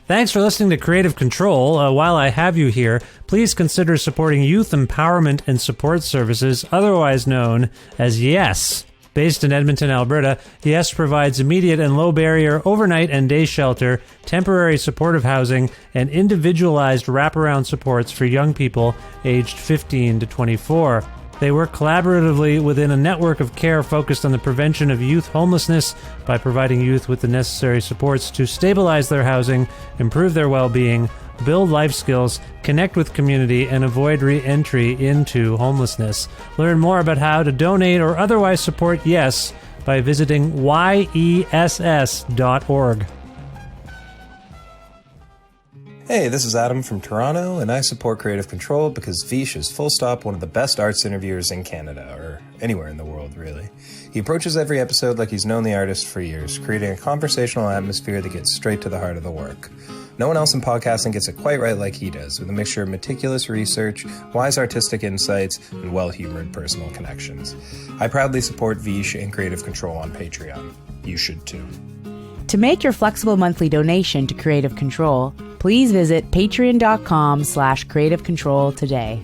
Thanks for listening to Creative Control. While I have you here, please consider supporting Youth Empowerment and Support Services, otherwise known as YES. Based in Edmonton, Alberta, YES provides immediate and low-barrier overnight and day shelter, temporary supportive housing, and individualized wraparound supports for young people aged 15 to 24. They work collaboratively within a network of care focused on the prevention of youth homelessness by providing youth with the necessary supports to stabilize their housing, improve their well-being, build life skills, connect with community, and avoid re-entry into homelessness. Learn more about how to donate or otherwise support YES by visiting yess.org. Hey, this is Adam from Toronto, and I support Creative Control because Vish is full stop one of the best arts interviewers in Canada, or anywhere in the world, really. He approaches every episode like he's known the artist for years, creating a conversational atmosphere that gets straight to the heart of the work. No one else in podcasting gets it quite right like he does, with a mixture of meticulous research, wise artistic insights, and well-humored personal connections. I proudly support Vish and Creative Control on Patreon. You should too. To make your flexible monthly donation to Creative Control, please visit patreon.com/creativecontrol today.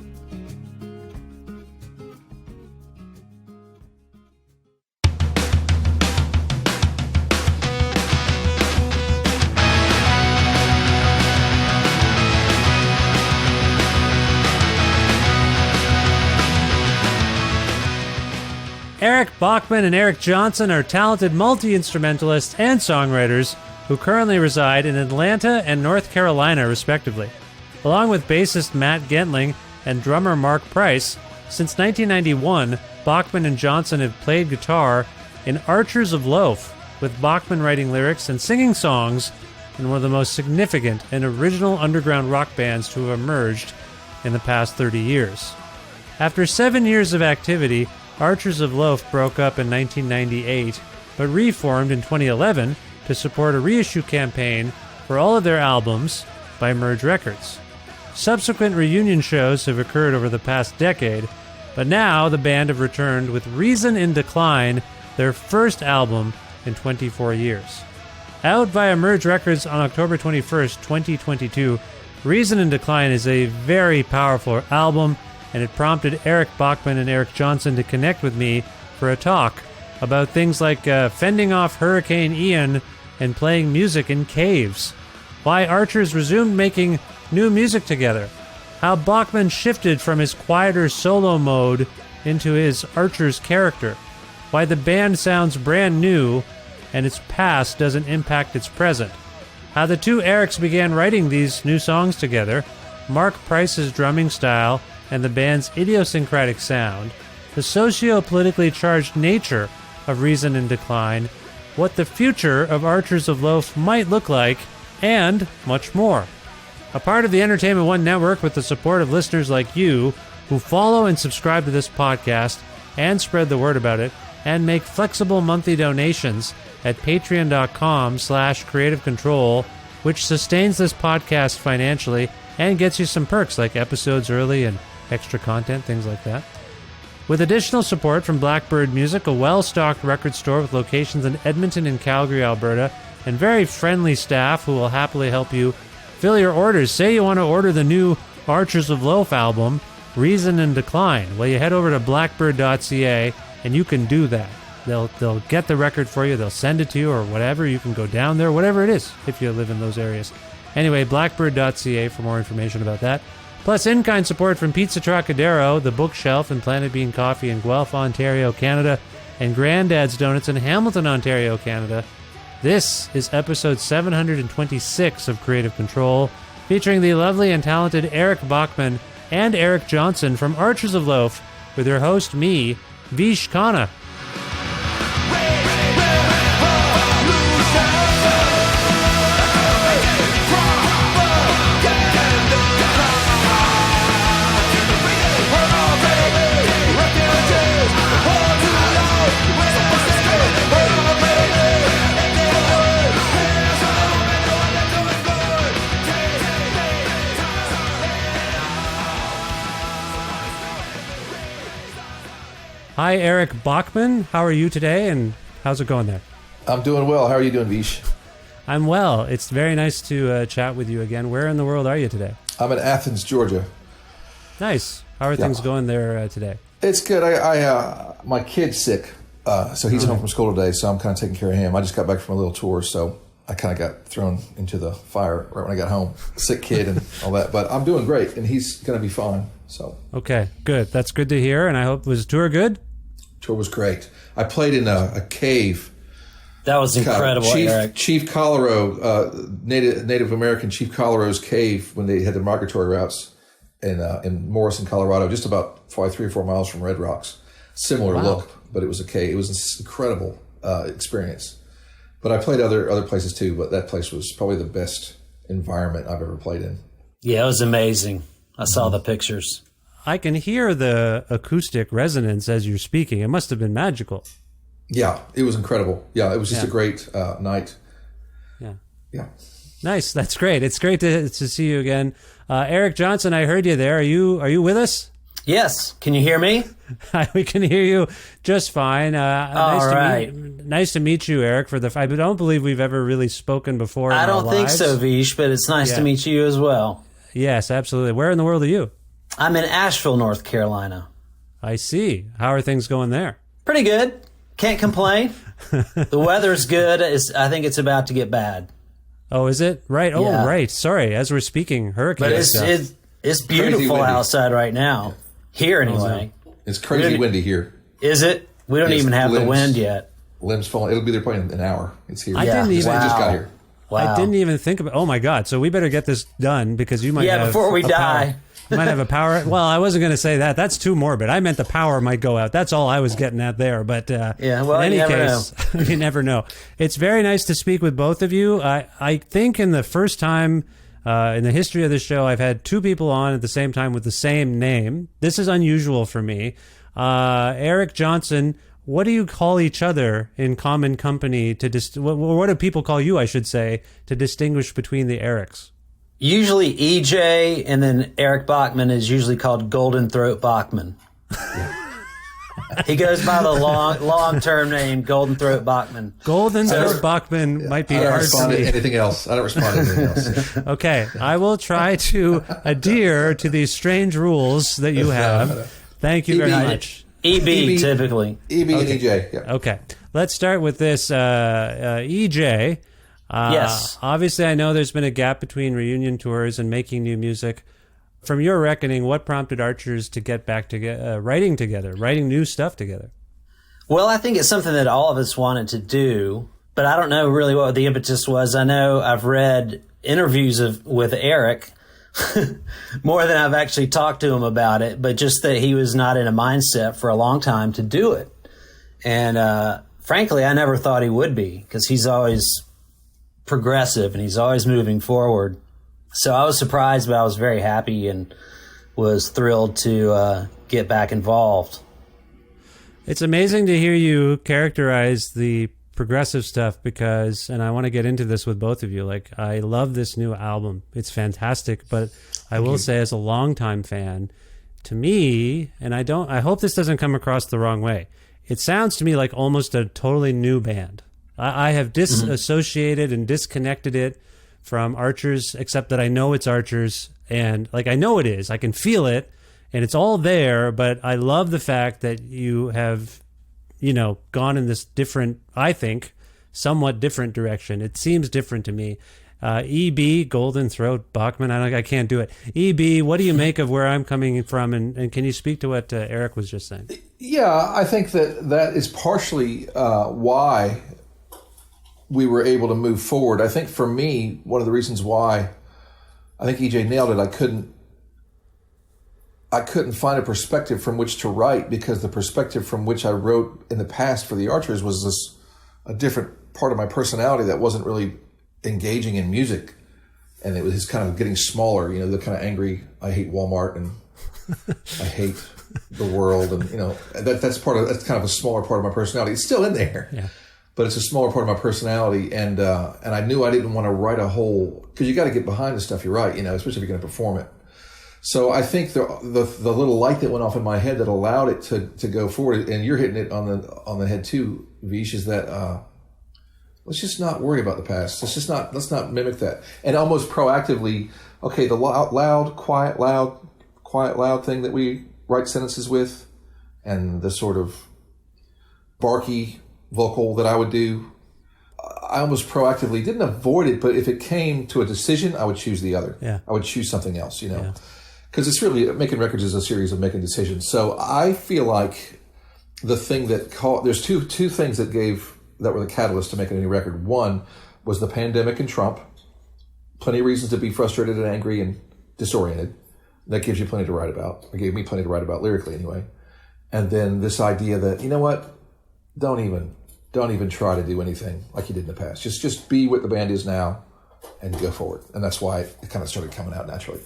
Eric Bachman and Eric Johnson are talented multi-instrumentalists and songwriters who currently reside in Atlanta and North Carolina, respectively. Along with bassist Matt Gentling and drummer Mark Price, since 1991, Bachman and Johnson have played guitar in Archers of Loaf, with Bachman writing lyrics and singing songs in one of the most significant and original underground rock bands to have emerged in the past 30 years. After 7 years of activity, Archers of Loaf broke up in 1998, but reformed in 2011 to support a reissue campaign for all of their albums by Merge Records. Subsequent reunion shows have occurred over the past decade, but now the band have returned with Reason in Decline, their first album in 24 years. Out via Merge Records on October 21st, 2022, Reason in Decline is a very powerful album, and it prompted Eric Bachman and Eric Johnson to connect with me for a talk about things like fending off Hurricane Ian and playing music in caves, why Archers resumed making new music together, how Bachman shifted from his quieter solo mode into his Archers character, why the band sounds brand new and its past doesn't impact its present, how the two Erics began writing these new songs together, Mark Price's drumming style and the band's idiosyncratic sound, the socio-politically charged nature of Reason in Decline, what the future of Archers of Loaf might look like, and much more. A part of the Entertainment One Network with the support of listeners like you who follow and subscribe to this podcast and spread the word about it and make flexible monthly donations at patreon.com/creativecontrol, which sustains this podcast financially and gets you some perks like episodes early and extra content, things like that. With additional support from Blackbird Music, a well-stocked record store with locations in Edmonton and Calgary, Alberta, and very friendly staff who will happily help you fill your orders. Say you want to order the new Archers of Loaf album, Reason in Decline. Well, you head over to blackbird.ca and you can do that. They'll get the record for you, they'll send it to you or whatever. You can go down there, whatever it is, if you live in those areas. Anyway, blackbird.ca for more information about that. Plus in-kind support from Pizza Trocadero, The Bookshelf, and Planet Bean Coffee in Guelph, Ontario, Canada, and Grandad's Donuts in Hamilton, Ontario, Canada. This is episode 726 of Creative Control, featuring the lovely and talented Eric Bachman and Eric Johnson from Archers of Loaf, with their host, me, Vish Khanna. Hi, Eric Bachman. How are you today, and how's it going there? I'm doing well. How are you doing, Vish? I'm well. It's very nice to chat with you again. Where in the world are you today? I'm in Athens, Georgia. Nice. How are things going there today? It's good. My kid's sick, so he's home from school today, so I'm kind of taking care of him. I just got back from a little tour, so I kind of got thrown into the fire right when I got home. Sick kid and all that, but I'm doing great, and he's going to be fine. So okay, good. That's good to hear, and I hope, was the tour good? Tour was great. I played in a cave. That was incredible, Eric. Chief Colorado, Native American Chief Colorado's cave when they had the migratory routes in Morrison, Colorado, just about probably 3 or 4 miles from Red Rocks. Similar look, but it was a cave. It was an incredible experience. But I played other places too, but that place was probably the best environment I've ever played in. Yeah, it was amazing. I saw the pictures. I can hear the acoustic resonance as you're speaking. It must have been magical. Yeah, it was incredible. Yeah, it was just a great night. Yeah. Nice. That's great. It's great to see you again. Eric Johnson, I heard you there. Are you with us? Yes. Can you hear me? We can hear you just fine. Nice to meet you, Eric. I don't believe we've ever really spoken before. I don't think so, Vish, but it's nice to meet you as well. Yes, absolutely. Where in the world are you? I'm in Asheville, North Carolina. I see. How are things going there? Pretty good. Can't complain. The weather's good. I think it's about to get bad. Oh, is it? Right. Oh, right. Sorry. As we're speaking, hurricane. But it's beautiful outside right now. Here, anyway. It's crazy windy here. Is it? We don't even have the wind yet. Limbs falling. It'll be there probably in an hour. It's here. I didn't even. Just got here. Wow. I didn't even think about. Oh my God! So we better get this done because you might. Yeah, before we die. You might have a power. Well, I wasn't going to say that. That's too morbid. I meant the power might go out. That's all I was getting at there. But in any case, you never know. It's very nice to speak with both of you. I think in the first time in the history of the show, I've had 2 people on at the same time with the same name. This is unusual for me. Eric Johnson. What do you call each other in common company what do people call you, I should say, to distinguish between the Erics? Usually EJ, and then Eric Bachman is usually called Golden Throat Bachman. He goes by the long-term name Golden Throat Bachman. Golden Throat Bachman might be hard to I don't respond to anything else. Okay, I will try to adhere to these strange rules that you have. Thank you very much. EB typically. EB and EJ. Yeah. Okay, let's start with this. EJ. Yes. Obviously, I know there's been a gap between reunion tours and making new music. From your reckoning, what prompted Archers to get back to writing together, writing new stuff together? Well, I think it's something that all of us wanted to do, but I don't know really what the impetus was. I know I've read interviews with Eric more than I've actually talked to him about it, but just that he was not in a mindset for a long time to do it. And frankly, I never thought he would be, because he's always progressive and he's always moving forward. So I was surprised, but I was very happy and was thrilled to get back involved. It's amazing to hear you characterize the progressive stuff because, and I want to get into this with both of you, like, I love this new album. It's fantastic, but I will say as a longtime fan, to me, and I hope this doesn't come across the wrong way, it sounds to me like almost a totally new band. I have disassociated and disconnected it from Archers, except that I know it's Archers, and like I know it is. I can feel it, and it's all there, but I love the fact that you have, gone in this different, I think, somewhat different direction. It seems different to me. EB, Golden Throat, Bachman, I can't do it. EB, what do you make of where I'm coming from, and can you speak to what Eric was just saying? Yeah, I think that is partially why we were able to move forward. I think for me, one of the reasons why I think EJ nailed it, I couldn't find a perspective from which to write, because the perspective from which I wrote in the past for the Archers was a different part of my personality that wasn't really engaging in music, and it was just kind of getting smaller, the kind of angry, I hate Walmart and I hate the world, and that's kind of a smaller part of my personality. It's still in there. Yeah. But it's a smaller part of my personality, and I knew I didn't want to write a whole, because you got to get behind the stuff you write, especially if you're going to perform it. So I think the little light that went off in my head that allowed it to go forward, and you're hitting it on the head too, Vish, is that let's just not worry about the past. Let's not mimic that. And almost proactively, okay, the loud, quiet, loud thing that we write sentences with, and the sort of barky vocal that I would do, I almost proactively didn't avoid it, but if it came to a decision, I would choose the other. Yeah. I would choose something else, because it's really, making records is a series of making decisions. So I feel like the thing that there's two things that were the catalyst to making any record. One was the pandemic and Trump. Plenty of reasons to be frustrated and angry and disoriented. That gives you plenty to write about. It gave me plenty to write about lyrically anyway. And then this idea that, you know what, don't even try to do anything like you did in the past. Just be what the band is now and go forward. And that's why it kind of started coming out naturally.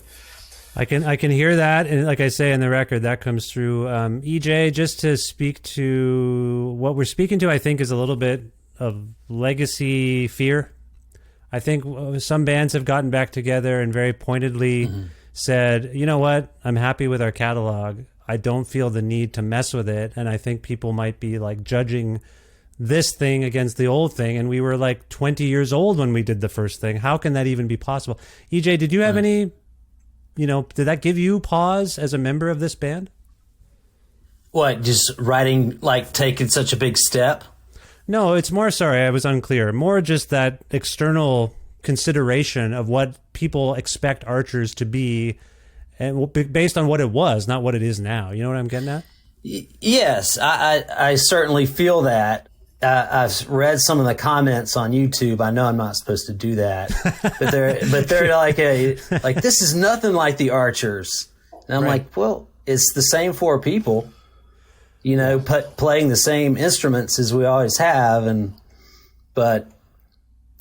I can hear that, and like I say in the record, that comes through. EJ, just to speak to what we're speaking to, I think is a little bit of legacy fear. I think some bands have gotten back together and very pointedly said, you know what, I'm happy with our catalog. I don't feel the need to mess with it, and I think people might be like judging this thing against the old thing, and we were like 20 years old when we did the first thing. How can that even be possible? EJ, did you have any... did that give you pause as a member of this band? What, just writing, like taking such a big step? No, it's more, sorry, I was unclear. More just that external consideration of what people expect Archers to be, and based on what it was, not what it is now. You know what I'm getting at? Yes, I certainly feel that. I've read some of the comments on YouTube. I know I'm not supposed to do that, but they're like this is nothing like the Archers, and I'm like, well, it's the same four people, playing the same instruments as we always have, but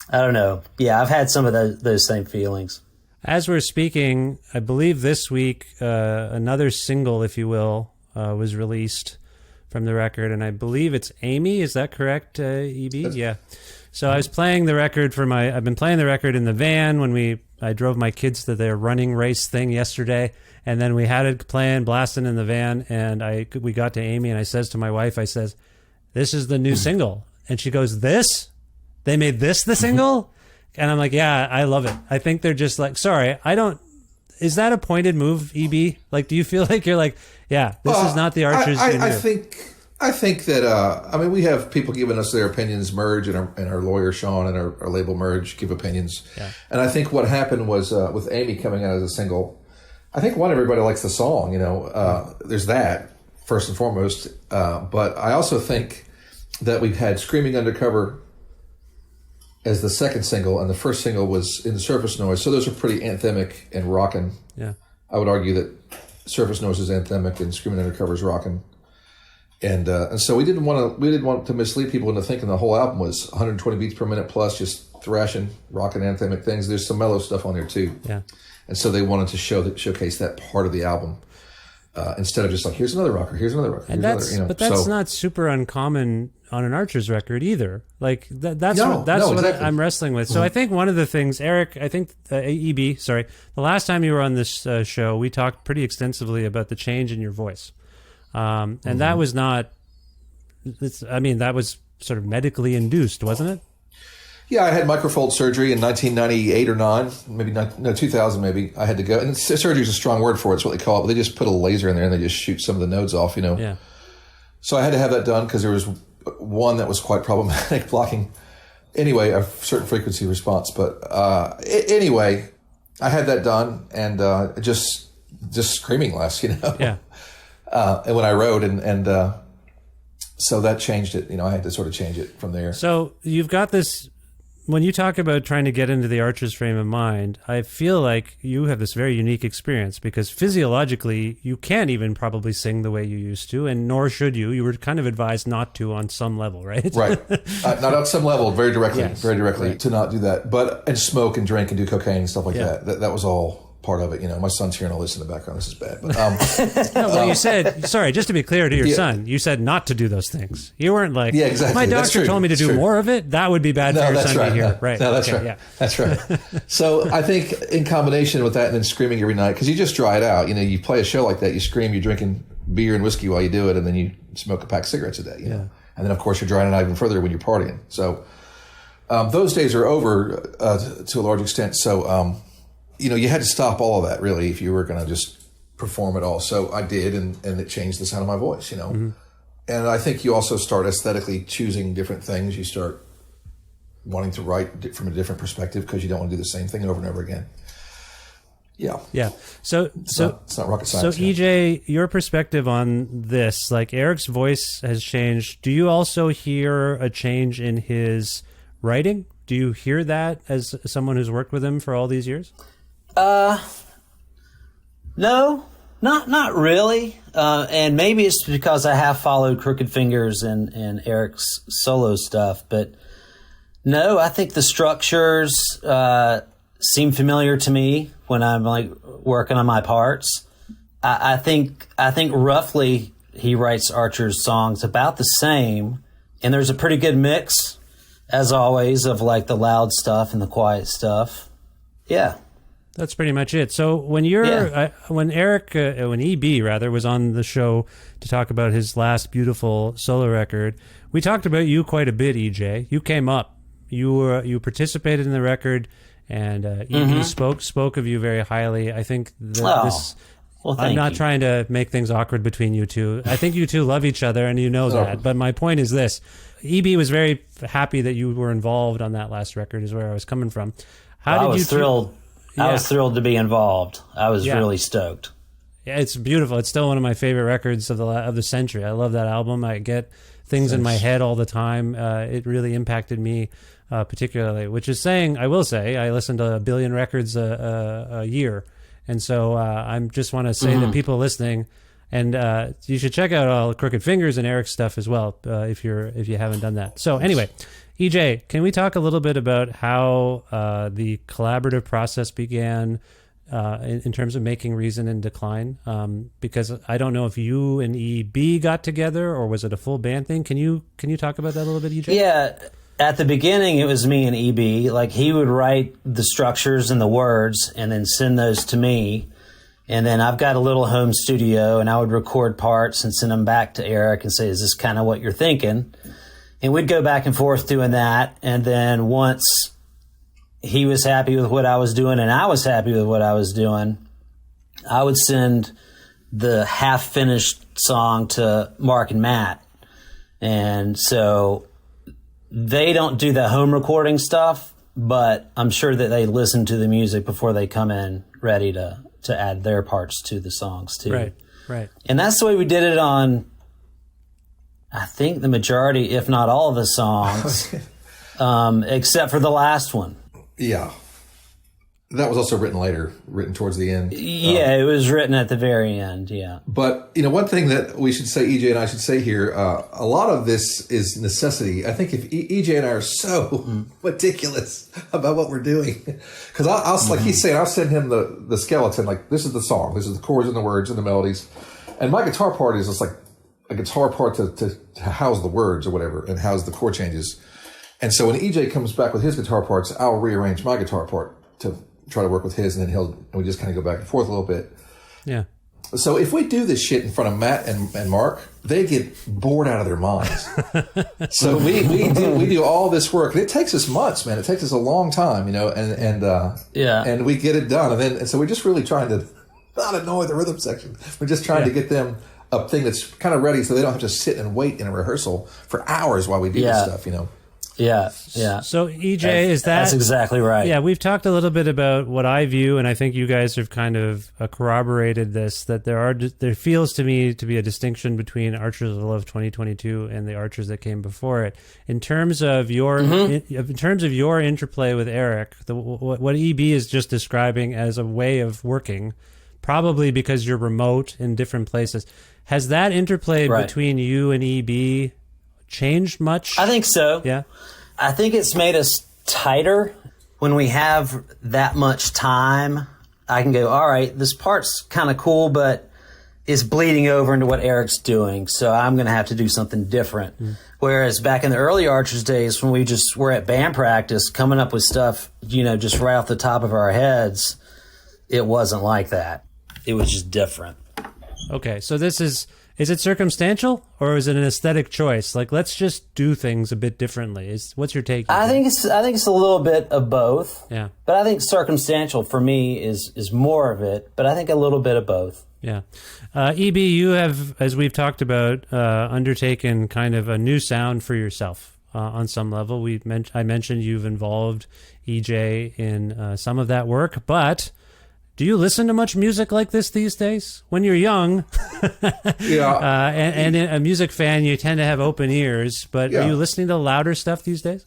I don't know. Yeah, I've had some of those same feelings. As we're speaking, I believe this week another single, if you will, was released from the record, and I believe it's Amy. Is that correct, EB? Yeah. So I was playing the record I've been playing the record in the van when I drove my kids to their running race thing yesterday, and then we had it playing, blasting in the van, and we got to Amy, and I says to my wife, I says, this is the new single. And she goes, this? They made this the single? And I'm like, yeah, I love it. I think they're just like, sorry, is that a pointed move, EB? Like, do you feel like you're like, yeah, this is not the Archers you knew? I think that, we have people giving us their opinions, Merge and our lawyer, Sean, and our label Merge give opinions. Yeah. And I think what happened was, with Amy coming out as a single, I think everybody likes the song, there's that, first and foremost. But I also think that we've had Screaming Undercover as the second single, and the first single was In the Surface Noise. So those are pretty anthemic and rockin'. Yeah. I would argue that Surface Noise is anthemic and Screaming Undercover is rockin'. And so we didn't want to mislead people into thinking the whole album was 120 beats per minute plus just thrashing, rockin' anthemic things. There's some mellow stuff on there too. Yeah. And so they wanted to showcase that part of the album. Instead of just like, here's another rocker, here's another rocker. And but that's not super uncommon on an Archers record either. Like that's what exactly. I'm wrestling with. So I think one of the things, Eric, I think EB, sorry, the last time you were on this show, we talked pretty extensively about the change in your voice, and that was not. That was sort of medically induced, wasn't it? Yeah, I had microfold surgery in 1998 or 9, maybe 2000 maybe. I had to go, and surgery is a strong word for it. It's what they call it. But they just put a laser in there and they just shoot some of the nodes off, Yeah. So I had to have that done because there was one that was quite problematic, blocking, anyway, a certain frequency response. But anyway, I had that done, and just screaming less, Yeah. And when I wrote, and so that changed it. I had to sort of change it from there. So you've got this. When you talk about trying to get into the Archers frame of mind, I feel like you have this very unique experience because physiologically, you can't even probably sing the way you used to, and nor should you. You were kind of advised not to on some level, right? Right. Not on some level, very directly, to not do that. And smoke and drink and do cocaine and stuff like that. That was all part of it. My son's hearing all this in the background. This is bad. But, well, you said, sorry, just to be clear to your son, you said not to do those things. You weren't like, exactly. My doctor told me to do more of it. That would be bad for your son to hear. Right. No, that's right. Yeah. That's right. So I think in combination with that and then screaming every night, because you just dry it out. You play a show like that, you scream, you're drinking beer and whiskey while you do it, and then you smoke a pack of cigarettes a day. And then, of course, you're drying it out even further when you're partying. So Those days are over to a large extent. So, you had to stop all of that really if you were going to just perform it all. So I did, and it changed the sound of my voice, And I think you also start aesthetically choosing different things. You start wanting to write from a different perspective because you don't want to do the same thing over and over again. Yeah. Yeah. So it's not rocket science. So EJ, your perspective on this, like Eric's voice has changed. Do you also hear a change in his writing? Do you hear that as someone who's worked with him for all these years? No, not really. And maybe it's because I have followed Crooked Fingers and Eric's solo stuff, but no, I think the structures seem familiar to me when I'm like working on my parts. I think roughly he writes Archer's songs about the same, and there's a pretty good mix, as always, of like the loud stuff and the quiet stuff. Yeah. That's pretty much it. So when when EB rather was on the show to talk about his last beautiful solo record, we talked about you quite a bit, EJ. You came up. You participated in the record, and EB spoke of you very highly. I think this. Well, I'm not trying to make things awkward between you two. I think you two love each other, and you know that. But my point is this: EB was very happy that you were involved on that last record. Is where I was coming from. I was thrilled to be involved. I was really stoked. Yeah, it's beautiful. It's still one of my favorite records of the century. I love that album. I get things in my head all the time. It really impacted me particularly, which is saying, I will say, I listen to 1 billion records a year. And so I just want to say to people listening, and you should check out all Crooked Fingers and Eric's stuff as well if you haven't done that. So anyway, EJ, can we talk a little bit about how the collaborative process began in terms of making Reason and Decline? Because I don't know if you and EB got together or was it a full band thing? Can you talk about that a little bit, EJ? Yeah. At the beginning, it was me and EB. Like, he would write the structures and the words and then send those to me. And then I've got a little home studio, and I would record parts and send them back to Eric and say, is this kind of what you're thinking? And we'd go back and forth doing that. And then once he was happy with what I was doing and I was happy with what I was doing, I would send the half-finished song to Mark and Matt. And so they don't do the home recording stuff, but I'm sure that they listen to the music before they come in ready to add their parts to the songs too. Right. And that's the way we did it on, I think, the majority, if not all of the songs, except for the last one. Yeah. That was also written towards the end. Yeah, it was written at the very end, yeah. But, one thing that we should say, EJ and I should say here, a lot of this is necessity. I think if EJ and I are so meticulous about what we're doing, because I'll like he's saying, I'll send him the skeleton, like, this is the song, this is the chords and the words and the melodies. And my guitar part is just like a guitar part to house the words or whatever and house the chord changes. And so when EJ comes back with his guitar parts, I'll rearrange my guitar part to try to work with his, and then we just kind of go back and forth a little bit. Yeah. So if we do this shit in front of Matt and Mark, they get bored out of their minds. So we do all this work, and it takes us months, man. It takes us a long time, and we get it done. And so we're just really trying to not annoy the rhythm section. We're just trying to get them a thing that's kind of ready, so they don't have to sit and wait in a rehearsal for hours while we do this stuff, Yeah. So EJ, that's exactly right. Yeah, we've talked a little bit about what I view, and I think you guys have kind of corroborated this, that there feels to me to be a distinction between Archers of Love 2022 and the Archers that came before it. In terms of your interplay with Eric, what EB is just describing as a way of working, probably because you're remote in different places. Has that interplay between you and EB changed much? I think so. Yeah. I think it's made us tighter when we have that much time. I can go, all right, this part's kind of cool, but it's bleeding over into what Eric's doing, so I'm going to have to do something different. Whereas back in the early Archers days, when we just were at band practice coming up with stuff, just right off the top of our heads, it wasn't like that. It was just different. Okay, so this is Is it circumstantial or is it an aesthetic choice? Like, let's just do things a bit differently. What's your take? I think it's a little bit of both. Yeah. But I think circumstantial for me is more of it, but I think a little bit of both. Yeah. EB, you have, as we've talked about, undertaken kind of a new sound for yourself on some level. I mentioned you've involved EJ in some of that work, but do you listen to much music like this these days? When you're young, Yeah. and a music fan, you tend to have open ears, but Yeah. are you listening to louder stuff these days?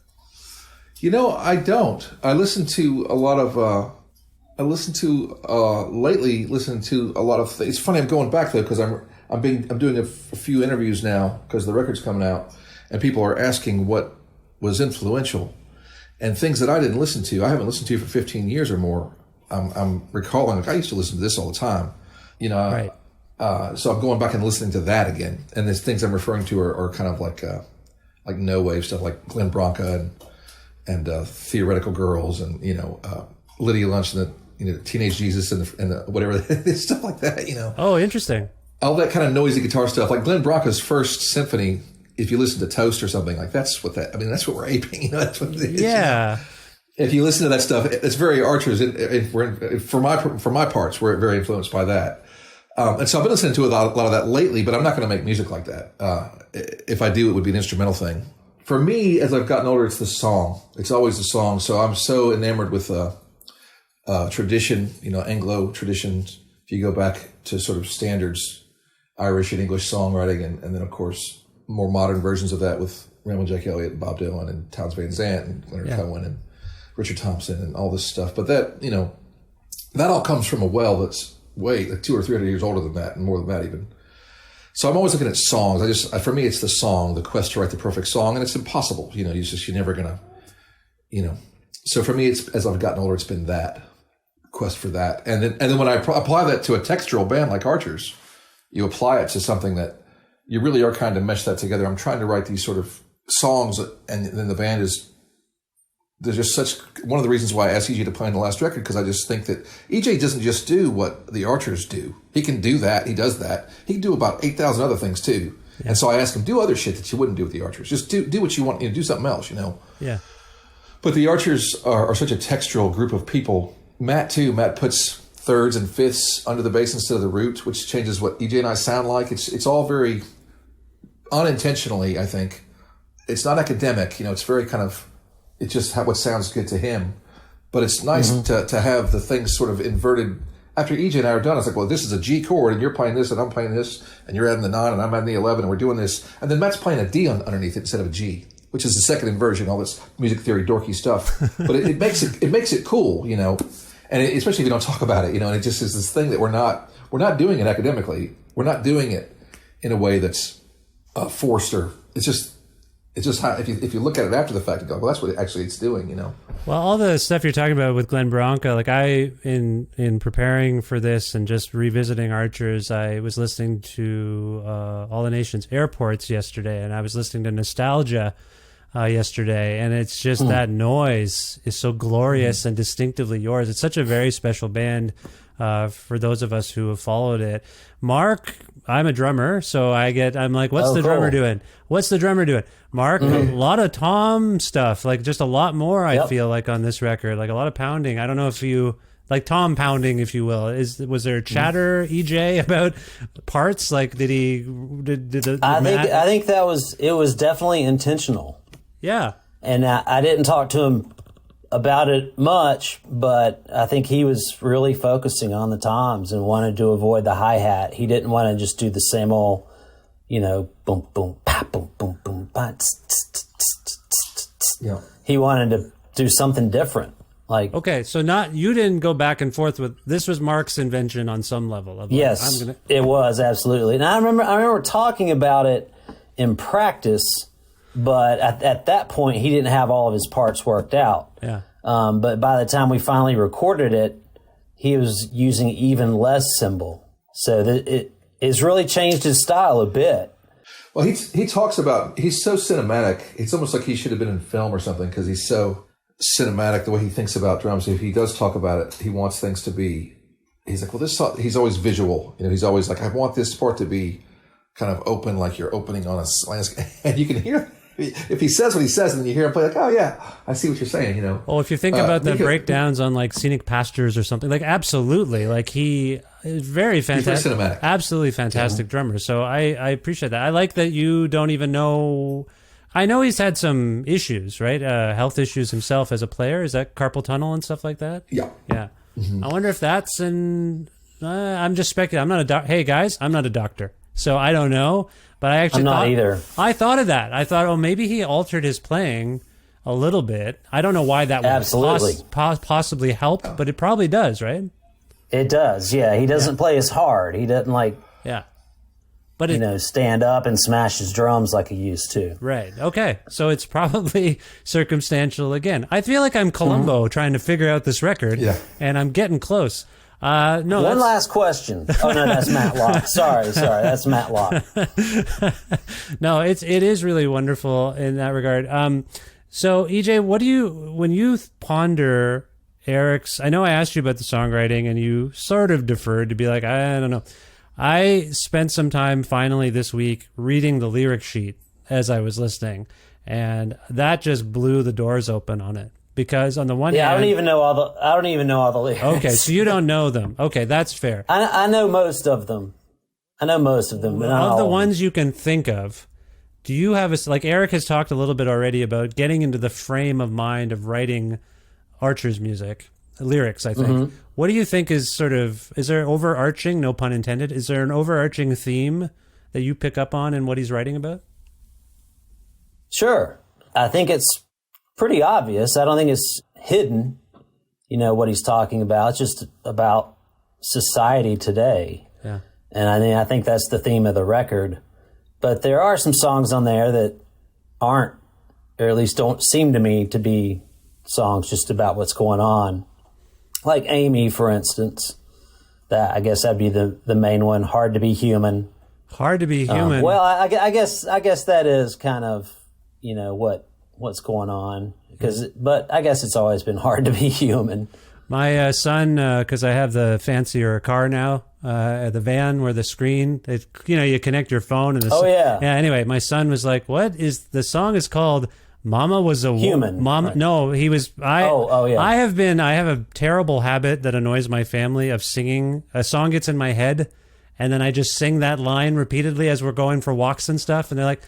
You know, I don't. I listen to a lot of. Lately listen to a lot of things. It's funny. I'm going back though because I'm doing a few interviews now because the record's coming out, and people are asking what was influential, and things that I didn't listen to. I haven't listened to for 15 years or more. I'm recalling, like, I used to listen to this all the time, you know. Right. So I'm going back and listening to that again, and the things I'm referring to are kind of like no wave stuff, like Glenn Branca and Theoretical Girls, and Lydia Lunch and the Teenage Jesus and the whatever stuff like that, you know. Oh, interesting. All that kind of noisy guitar stuff, like Glenn Branca's first symphony. If you listen to Toast or something, like that's what we're aping, you know. That's what it is. Yeah. If you listen to that stuff, it's very Archers. For my parts, we're very influenced by that. And so I've been listening to a lot of that lately, but I'm not going to make music like that. If I do, it would be an instrumental thing. For me, as I've gotten older, it's the song. It's always the song. So I'm so enamored with tradition, Anglo traditions. If you go back to sort of standards, Irish and English songwriting, and then, of course, more modern versions of that with Raymond Jack Elliott and Bob Dylan and Townes Van Zandt and Leonard Cohen and Richard Thompson and all this stuff. But that, that all comes from a well that's way like 200 or 300 years older than that, and more than that even. So I'm always looking at songs. For me, it's the song, the quest to write the perfect song, and it's impossible. You're never gonna, So for me, it's, as I've gotten older, it's been that quest for that. And then when I apply that to a textural band like Archers, you apply it to something that you really are kind of mesh that together. I'm trying to write these sort of songs, and then the band is. There's just such one of the reasons why I asked EJ to play on the last record, because I just think that EJ doesn't just do what the Archers do. He can do that. He does that. He can do about 8,000 other things too. Yeah. And so I asked him, do other shit that you wouldn't do with the Archers. Just do what you want. Do something else. Yeah. But the Archers are such a textural group of people. Matt too. Matt puts thirds and fifths under the bass instead of the root, which changes what EJ and I sound like. It's all very unintentionally, I think. It's not academic. It's very kind of. It's just what sounds good to him. But it's nice to have the things sort of inverted. After EJ and I are done, it's like, well, this is a G chord, and you're playing this, and I'm playing this, and you're adding the 9, and I'm adding the 11, and we're doing this. And then Matt's playing a D underneath it instead of a G, which is the second inversion, all this music theory dorky stuff. But it makes it cool, and especially if you don't talk about it, and it just is this thing that we're not doing it academically. We're not doing it in a way that's forced, or it's just how, if you look at it after the fact, you go, well, that's what it's doing, Well, all the stuff you're talking about with Glenn Branca, like in preparing for this and just revisiting Archers, I was listening to All the Nation's Airports yesterday, and I was listening to Nostalgia yesterday, and it's just that noise is so glorious and distinctively yours. It's such a very special band for those of us who have followed it. Mark, I'm a drummer, so I'm like, what's the drummer doing? What's the drummer doing? Mark, a lot of Tom stuff, like just a lot more, I feel like, on this record, like a lot of pounding. I don't know if you, like Tom pounding, if you will. Was there chatter, EJ, about parts? Like, did I think it was definitely intentional. Yeah. And I didn't talk to him about it much, but I think he was really focusing on the toms and wanted to avoid the hi-hat. He didn't want to just do the same old, boom, boom, pa, boom, boom, boom, pa, tss, tss, tss, tss, tss. Yeah. He wanted to do something different. Like, okay, so you didn't go back and forth with, this was Mark's invention on some level. Of yes, it was, absolutely. And I remember talking about it in practice, but at that point, he didn't have all of his parts worked out. Yeah. But by the time we finally recorded it, he was using even less cymbal. So it's really changed his style a bit. Well, he talks about, he's so cinematic. It's almost like he should have been in film or something, because he's so cinematic the way he thinks about drums. If he does talk about it, he wants things to be, he's like, well, he's always visual. He's always like, I want this part to be kind of open, like you're opening on a landscape, and you can hear. If he says what he says, and then you hear him play, like, oh yeah, I see what you're saying, you know. Well, if you think about the breakdowns on like Scenic Pastures or something, like absolutely, like he is very fantastic, he's very cinematic. Absolutely fantastic drummer. So I appreciate that. I like that you don't even know. I know he's had some issues, right? Health issues himself as a player. Is that carpal tunnel and stuff like that? Yeah. Yeah. I wonder if that's I'm just speculating. I'm not a doc. Hey guys, I'm not a doctor, so I don't know. But I actually either. I thought of that. I thought, oh, maybe he altered his playing a little bit. I don't know why that would possibly help, but it probably does, right? It does, yeah. He doesn't play as hard. He doesn't but stand up and smash his drums like he used to. Right. Okay. So it's probably circumstantial again. I feel like I'm Columbo trying to figure out this record, and I'm getting close. One last question. Oh no, that's Matlock. Sorry, that's Matlock. No, it is really wonderful in that regard. So EJ, when you ponder Eric's? I know I asked you about the songwriting, and you sort of deferred to be like, I don't know. I spent some time finally this week reading the lyric sheet as I was listening, and that just blew the doors open on it. Because on the one hand, I don't even know all the lyrics. Okay, so you don't know them. Okay, that's fair. I know most of them. But not of the ones you can think of, do you have like Eric has talked a little bit already about getting into the frame of mind of writing Archer's music, lyrics, I think. Mm-hmm. What do you think is is there overarching, no pun intended, is there an overarching theme that you pick up on in what he's writing about? Sure. I think it's pretty obvious. I don't think it's hidden, what he's talking about. It's just about society today. Yeah. And I think that's the theme of the record. But there are some songs on there that aren't, or at least don't seem to me to be songs just about what's going on. Like Amy, for instance. That I guess that'd be the main one. Hard to be human. Hard to be human. Well, I guess that is kind of, what's going on, but I guess it's always been hard to be human. My son, because I have the fancier car now, the van where the screen, you connect your phone and yeah. Anyway, my son was like, "What is the song? Is called Mama Was a Human." Mama, right. No, he was. Yeah. I have a terrible habit that annoys my family of singing. A song gets in my head, and then I just sing that line repeatedly as we're going for walks and stuff, and they're like.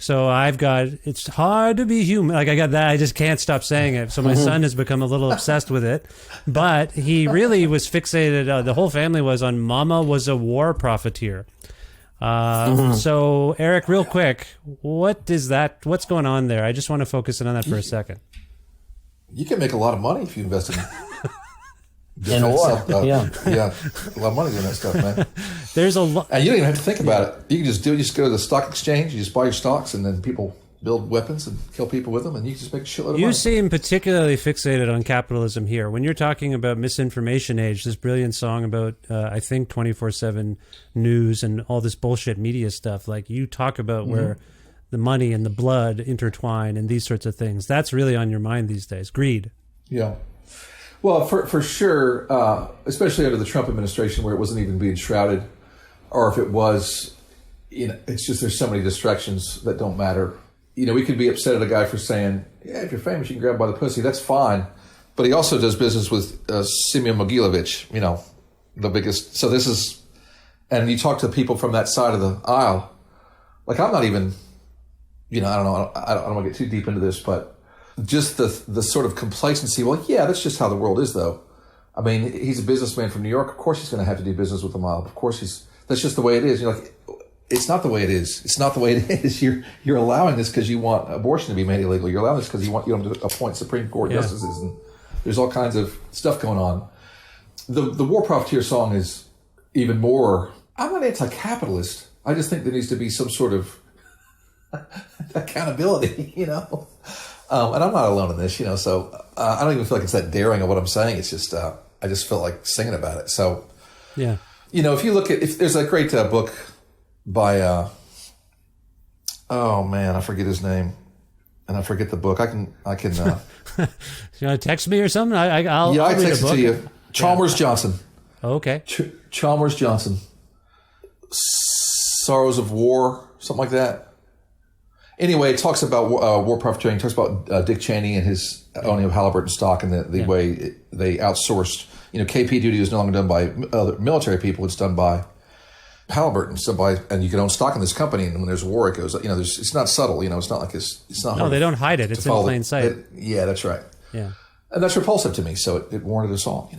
So I've got, it's hard to be human. Like I got that. I just can't stop saying it. So my son has become a little obsessed with it, but he really was fixated. The whole family was on Mama Was a War Profiteer. So Eric, real quick, what is that? What's going on there? I just want to focus in on that for a second. You can make a lot of money if you invest in in war. Yeah, a lot of money doing that stuff, man. There's a lot, and you don't even have to think about it. You can just do it. You just go to the stock exchange. You just buy your stocks, and then people build weapons and kill people with them, and you just make a shitload of money. You seem particularly fixated on capitalism here. When you're talking about Misinformation Age, this brilliant song about, I think, 24/7 news and all this bullshit media stuff, like you talk about where the money and the blood intertwine and these sorts of things. That's really on your mind these days. Greed. Yeah. Well, for sure, especially under the Trump administration where it wasn't even being shrouded, or if it was, it's just there's so many distractions that don't matter. We could be upset at a guy for saying, yeah, if you're famous, you can grab by the pussy. That's fine. But he also does business with Simeon Mogilevich, the biggest. So this is, and you talk to people from that side of the aisle, like I'm not even, I don't know, I don't want to get too deep into this, but just the sort of complacency. Well, yeah, that's just how the world is, though. I mean, he's a businessman from New York. Of course he's going to have to do business with the mob. Of course that's just the way it is. You're like, it's not the way it is. It's not the way it is. You're allowing this because you want abortion to be made illegal. You're allowing this because you want to appoint Supreme Court justices, and there's all kinds of stuff going on. The War Profiteer song is even more. I'm not anti-capitalist. I just think there needs to be some sort of accountability, and I'm not alone in this, so I don't even feel like it's that daring of what I'm saying. It's just, I just felt like singing about it. So, yeah. If you look at, if there's a great book by, oh man, I forget his name and I forget the book. I can, you want to text me or something? I'll text it to you. Chalmers Johnson. Oh, okay. Chalmers Johnson. Sorrows of War, something like that. Anyway, it talks about war profiteering. It talks about Dick Cheney and his owning of Halliburton stock and the way they outsourced. KP duty was no longer done by other military people. It's done by Halliburton. And you can own stock in this company. And when there's a war, it goes, it's not subtle. It's not like it's not. No, they don't hide it. It's in plain sight. Yeah, that's right. Yeah. And that's repulsive to me. So it warranted a song,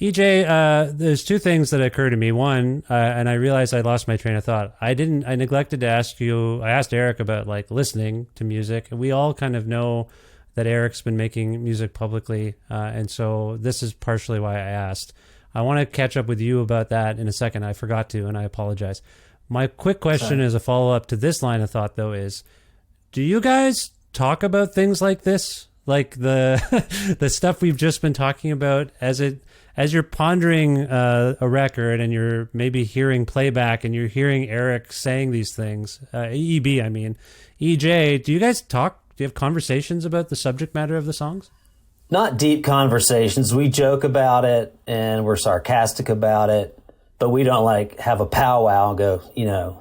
EJ, there's two things that occur to me. One, and I realized I lost my train of thought. I neglected to ask you. I asked Eric about listening to music, and we all kind of know that Eric's been making music publicly, and so this is partially why I asked. I want to catch up with you about that in a second. I forgot to, and I apologize. My quick question as a follow-up to this line of thought, though, is: do you guys talk about things like this, like the the stuff we've just been talking about, as you're pondering a record and you're maybe hearing playback and you're hearing Eric saying these things, EB, I mean, EJ, do you guys talk? Do you have conversations about the subject matter of the songs? Not deep conversations. We joke about it and we're sarcastic about it, but we don't have a powwow and go,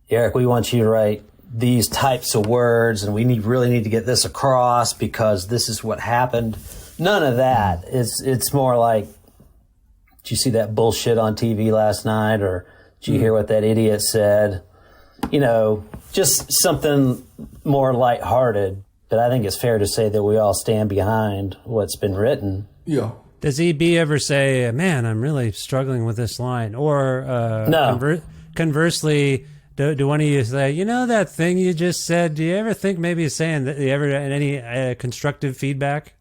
Eric, we want you to write these types of words and we really need to get this across because this is what happened. None of that. It's more like, did you see that bullshit on TV last night? Or did you hear what that idiot said? Just something more lighthearted. But I think it's fair to say that we all stand behind what's been written. Yeah. Does EB ever say, man, I'm really struggling with this line? Or no. Conversely, do one of you say, that thing you just said, do you ever think maybe saying that? Do you ever any constructive feedback?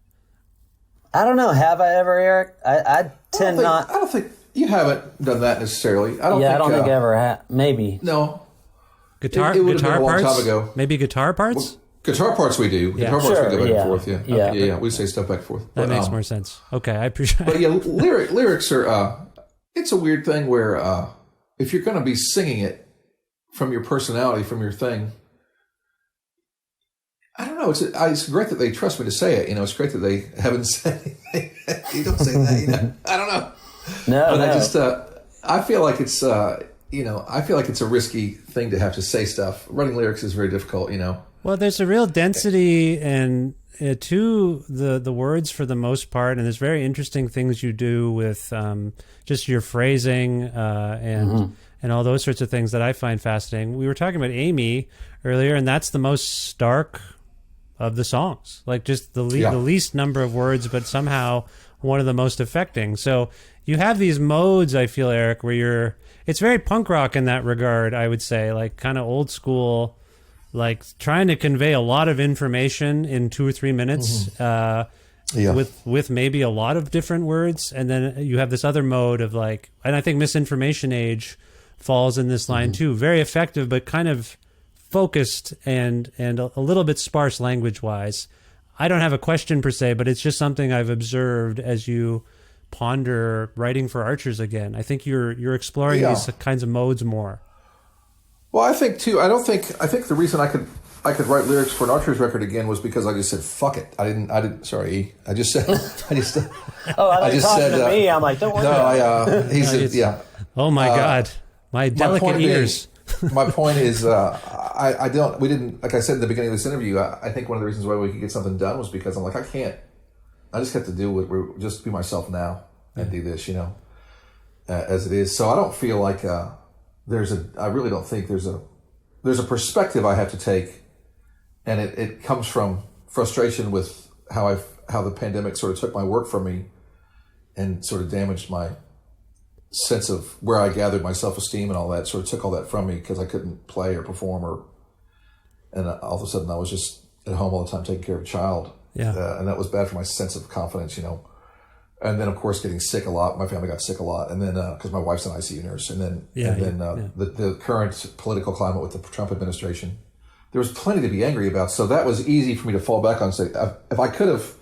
I don't know. Have I ever, Eric? I tend not. I don't think you haven't done that necessarily. I don't think I ever have. Maybe. No. Guitar been a long parts? time ago. Maybe guitar parts? Guitar parts we do. Yeah. Guitar parts we go back and forth. Yeah. We say stuff back and forth. That makes more sense. Okay, I appreciate it. But lyrics are, it's a weird thing where if you're going to be singing it from your personality, from your thing, I don't know. It's great that they trust me to say it. It's great that they haven't said anything. You don't say that. I don't know. No, but I feel like it's, I feel like it's a risky thing to have to say stuff. Writing lyrics is very difficult. Well, there's a real density and to the words for the most part, and there's very interesting things you do with just your phrasing and all those sorts of things that I find fascinating. We were talking about Amy earlier, and that's the most stark of the songs, just the least number of words, but somehow one of the most affecting. So you have these modes, I feel, Eric, where it's very punk rock in that regard, I would say, kind of old school, trying to convey a lot of information in 2 or 3 minutes with maybe a lot of different words. And then you have this other mode of and I think Misinformation Age falls in this line too. Very effective, but kind of focused and a little bit sparse language wise. I don't have a question per se, but it's just something I've observed as you ponder writing for Archers again. I think you're exploring these kinds of modes more. Well, I think too. I think the reason I could write lyrics for an Archers record again was because I just said fuck it. I didn't. Sorry, I just said. I just said to me. I'm like, don't worry. No, Oh my God, my delicate ears. My point is, we didn't, like I said at the beginning of this interview, I think one of the reasons why we could get something done was because I'm like, I just have to do just be myself now and do this, as it is. So I don't feel like, I really don't think there's a perspective I have to take, and it comes from frustration with how the pandemic sort of took my work from me and sort of damaged my sense of where I gathered my self-esteem and all that, sort of took all that from me because I couldn't play or perform and all of a sudden I was just at home all the time taking care of a child. Yeah. And that was bad for my sense of confidence, And then of course getting sick a lot. My family got sick a lot. And then, cause my wife's an ICU nurse. And then, the current political climate with the Trump administration, there was plenty to be angry about. So that was easy for me to fall back on and say, if I could have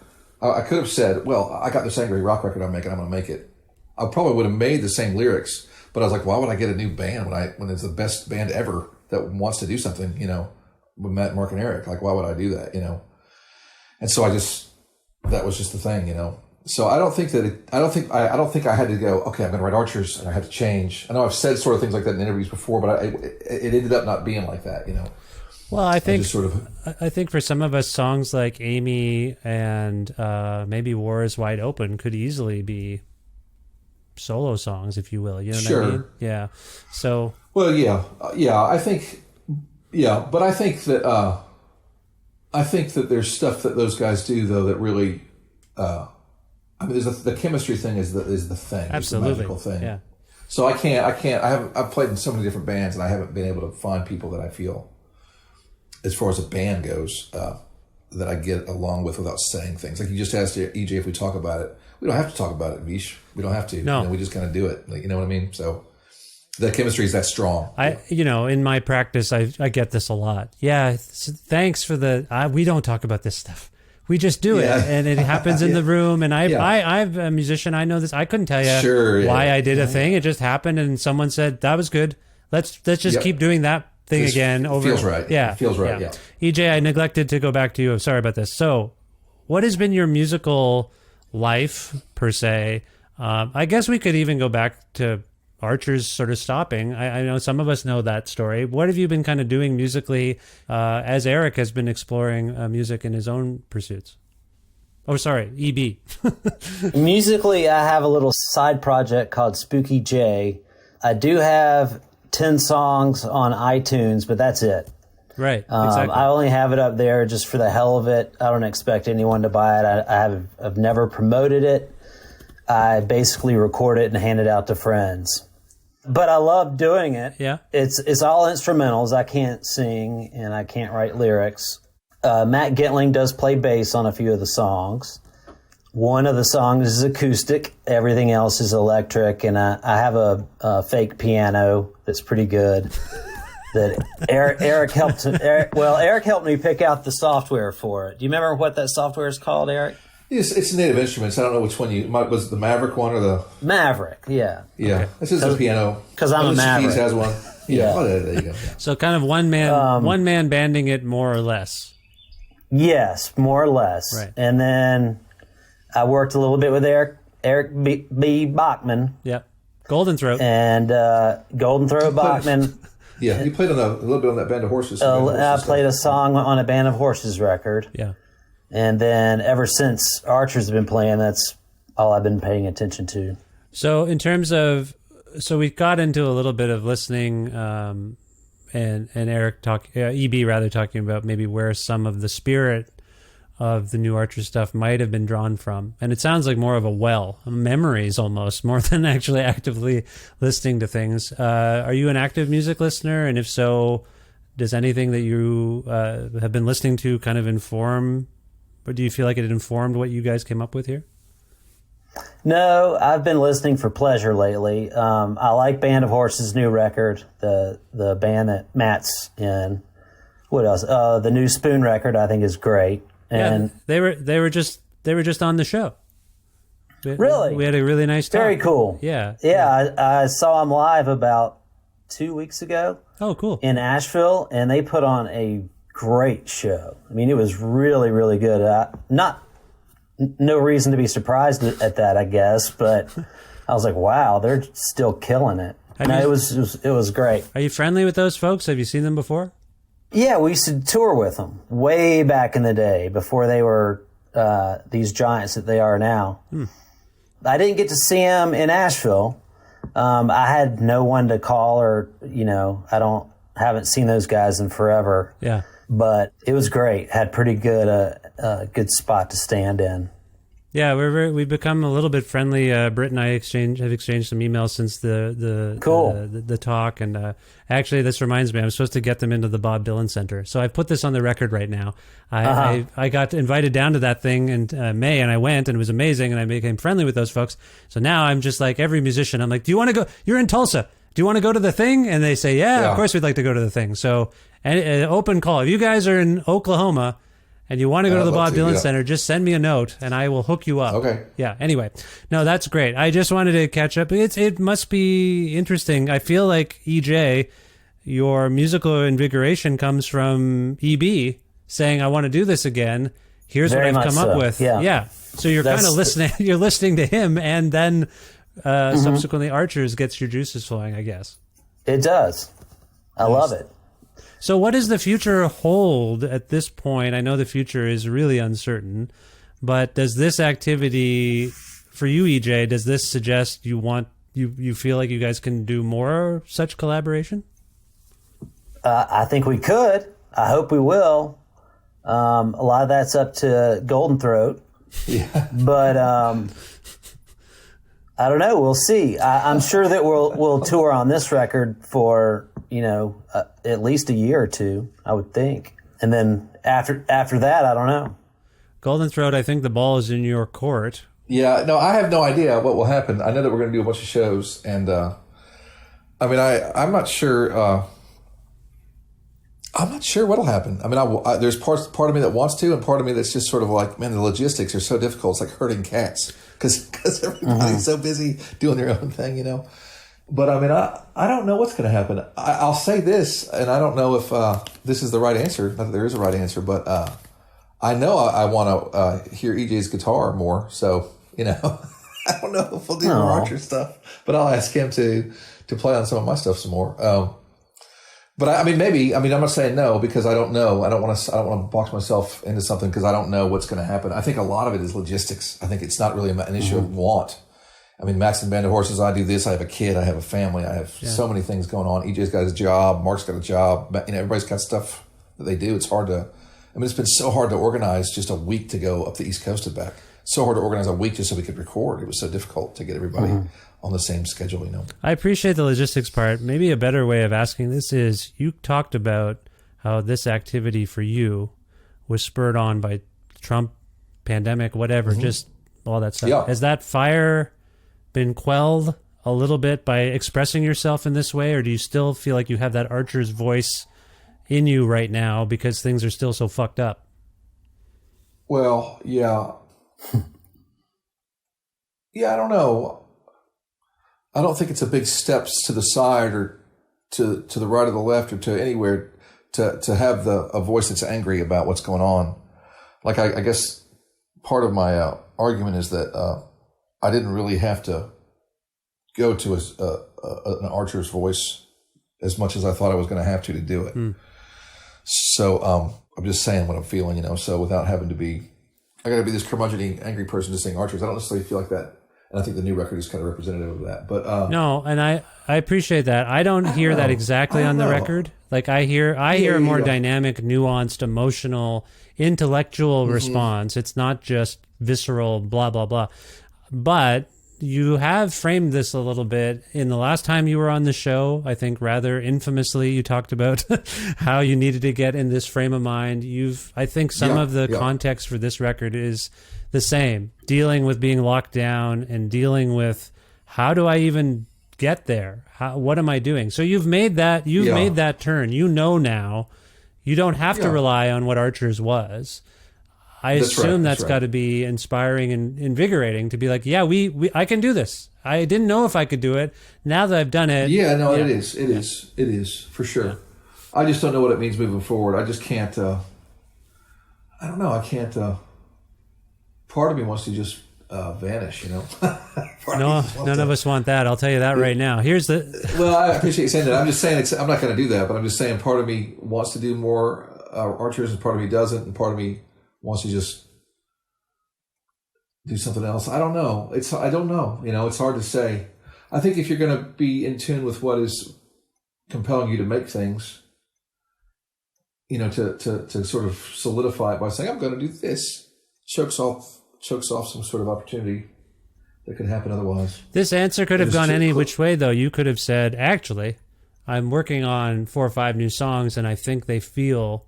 said, well, I got this angry rock record I'm making, I'm going to make it. I probably would have made the same lyrics, but I was like, why would I get a new band when it's the best band ever that wants to do something, with Matt, Mark, and Eric? Like, why would I do that, And so that was just the thing, So I don't think I had to go, okay, I'm going to write Archers and I have to change. I know I've said sort of things like that in interviews before, but it ended up not being like that, you know. Well, I think I think for some of us, songs like Amy and maybe War is Wide Open could easily be solo songs, if you will. You know what I mean? Yeah. So. Well, yeah. I think that there's stuff that those guys do though that really. I mean, the chemistry thing is the thing. Absolutely. It's the magical thing. Yeah. So I've played in so many different bands and I haven't been able to find people that I feel, as far as a band goes, that I get along with without saying things. Like you just asked EJ if we talk about it. We don't have to talk about it, Vish. We don't have to. No. You know, we just kind of do it. Like, you know what I mean? So the chemistry is that strong. In my practice, I get this a lot. Yeah. Thanks for we don't talk about this stuff. We just do it, and it happens in the room. And I'm a musician. I know this. I couldn't tell you why I did a thing. It just happened, and someone said that was good. Let's just keep doing that thing again. Feels right. Yeah, feels right. Yeah. EJ, I neglected to go back to you. I'm sorry about this. So, what has been your musical life per se? I guess we could even go back to Archer's sort of stopping. I know some of us know that story. What have you been kind of doing musically as Eric has been exploring music in his own pursuits? Oh, sorry, EB. Musically, I have a little side project called Spooky J. I do have 10 songs on iTunes, but that's it. Right, exactly. I only have it up there just for the hell of it. I don't expect anyone to buy it. I've never promoted it. I basically record it and hand it out to friends. But I love doing it. Yeah. It's all instrumentals. I can't sing and I can't write lyrics. Matt Gentling does play bass on a few of the songs. One of the songs is acoustic. Everything else is electric. And I have a fake piano that's pretty good. That Eric helped. Eric helped me pick out the software for it. Do you remember what that software is called, Eric? It's Native Instruments. I don't know which one was it the Maverick one or the Maverick? Yeah. Yeah, okay. This is a piano. Because I'm a Maverick. Has one. Yeah. Oh, there you go. Yeah. So kind of one man banding it more or less. Yes, more or less. Right. And then I worked a little bit with Eric B. Bachman. Yep. Golden Throat. And Golden Throat Bachman. Yeah, you played a little bit on that Band of Horses. I played a song on a Band of Horses record. Yeah. And then ever since Archers have been playing, that's all I've been paying attention to. So in terms of, we got into a little bit of listening, and Eric EB rather talking about maybe where some of the spirit of the new Archer stuff might have been drawn from. And it sounds like more of memories almost, more than actually actively listening to things. Are you an active music listener? And if so, does anything that you have been listening to kind of inform, or do you feel like it informed what you guys came up with here? No, I've been listening for pleasure lately. I like Band of Horses' new record, the band that Matt's in. What else? The new Spoon record I think is great. And yeah, they were just on the show. Really? We had a really nice talk. Very cool. Yeah. Yeah, I saw them live about 2 weeks ago. Oh, cool. In Asheville, and they put on a great show. I mean, it was really, really good. No reason to be surprised at that, I guess, but I was like, wow, they're still killing it. It was great. Are you friendly with those folks? Have you seen them before? Yeah, we used to tour with them way back in the day before they were these giants that they are now. I didn't get to see them in Asheville. I had no one to call, or haven't seen those guys in forever. Yeah. But it was great. Had pretty good good spot to stand in. Yeah, we've become a little bit friendly. Britt and I have exchanged some emails since the talk, and actually, this reminds me, I'm supposed to get them into the Bob Dylan Center. So I've put this on the record right now. I got invited down to that thing in May, and I went, and it was amazing, and I became friendly with those folks. So now I'm just like every musician. I'm like, do you want to go? You're in Tulsa. Do you want to go to the thing? And they say, yeah, of course we'd like to go to the thing. So an open call. If you guys are in Oklahoma and you want to go to the Bob Dylan Center, just send me a note and I will hook you up. Okay. Yeah. Anyway, no, that's great. I just wanted to catch up. It must be interesting. I feel like EJ, your musical invigoration comes from EB saying, I want to do this again. here's Very what I've much come up so. with. Yeah. So you're kind of listening. You're listening to him, and then subsequently Archers gets your juices flowing, I guess. It does. I love it. So what does the future hold at this point? I know the future is really uncertain, but does this activity for you, EJ, does this suggest you feel like you guys can do more such collaboration? I think we could. I hope we will. A lot of that's up to Golden Throat. Yeah. But I don't know. We'll see. I'm sure that we'll tour on this record for at least a year or two, I would think, and then after that, I don't know. Golden Throat, I think the ball is in your court. Yeah, no, I have no idea what will happen. I know that we're going to do a bunch of shows, and I'm not sure. I'm not sure what'll happen. I mean, there's part of me that wants to, and part of me that's just sort of like, man, the logistics are so difficult. It's like herding cats because everybody's so busy doing their own thing, But I mean, I don't know what's going to happen. I'll say this, and I don't know if this is the right answer. Not that there is a right answer, but I know I want to hear EJ's guitar more. So I don't know if we'll do more Archer stuff, but I'll ask him to play on some of my stuff some more. But I mean, maybe. I mean, I'm not saying no because I don't know. I don't want to box myself into something because I don't know what's going to happen. I think a lot of it is logistics. I think it's not really an issue of want. I mean, Max and Band of Horses, I do this. I have a kid. I have a family. I have so many things going on. EJ's got his job. Mark's got a job. Everybody's got stuff that they do. It's hard to, it's been so hard to organize just a week to go up the East Coast and back. So hard to organize a week just so we could record. It was so difficult to get everybody on the same schedule, I appreciate the logistics part. Maybe a better way of asking this is, you talked about how this activity for you was spurred on by Trump, pandemic, whatever, just all that stuff. Yeah. Has that fire been quelled a little bit by expressing yourself in this way, or do you still feel like you have that Archer's voice in you right now because things are still so fucked up? Well, yeah. Yeah, I don't know. I don't think it's a big steps to the side or to the right or the left or to anywhere to have a voice that's angry about what's going on. Like, I guess part of my argument is that I didn't really have to go to an Archer's voice as much as I thought I was going to have to do it. So I'm just saying what I'm feeling, so without having to be, I got to be this curmudgeon angry person to sing Archers. I don't necessarily feel like that. And I think the new record is kind of representative of that. But no, and I appreciate that. I don't hear that exactly on the record. Like I hear a more dynamic, nuanced, emotional, intellectual response. It's not just visceral, blah, blah, blah. But you have framed this a little bit in the last time you were on the show. I think rather infamously you talked about how you needed to get in this frame of mind. I think some of the context for this record is the same, dealing with being locked down and dealing with how do I even get there? What am I doing? So you've made that turn. Now you don't have to rely on what Archers was. I assume that's got to be inspiring and invigorating to be like, yeah, I can do this. I didn't know if I could do it. Now that I've done it. Yeah, no, it is for sure. Yeah. I just don't know what it means moving forward. I just can't, I don't know. I can't, part of me wants to just vanish, No, none of us want that. I'll tell you that right now. Well, I appreciate you saying that. I'm just saying I'm not going to do that, but I'm just saying part of me wants to do more Archers and part of me doesn't, and part of me wants to just do something else. I don't know. I don't know. It's hard to say. I think if you're going to be in tune with what is compelling you to make things, to sort of solidify it by saying, I'm going to do this, chokes off some sort of opportunity that could happen otherwise. This answer could have gone any which way, though. You could have said, actually, I'm working on 4 or 5 new songs, and I think they feel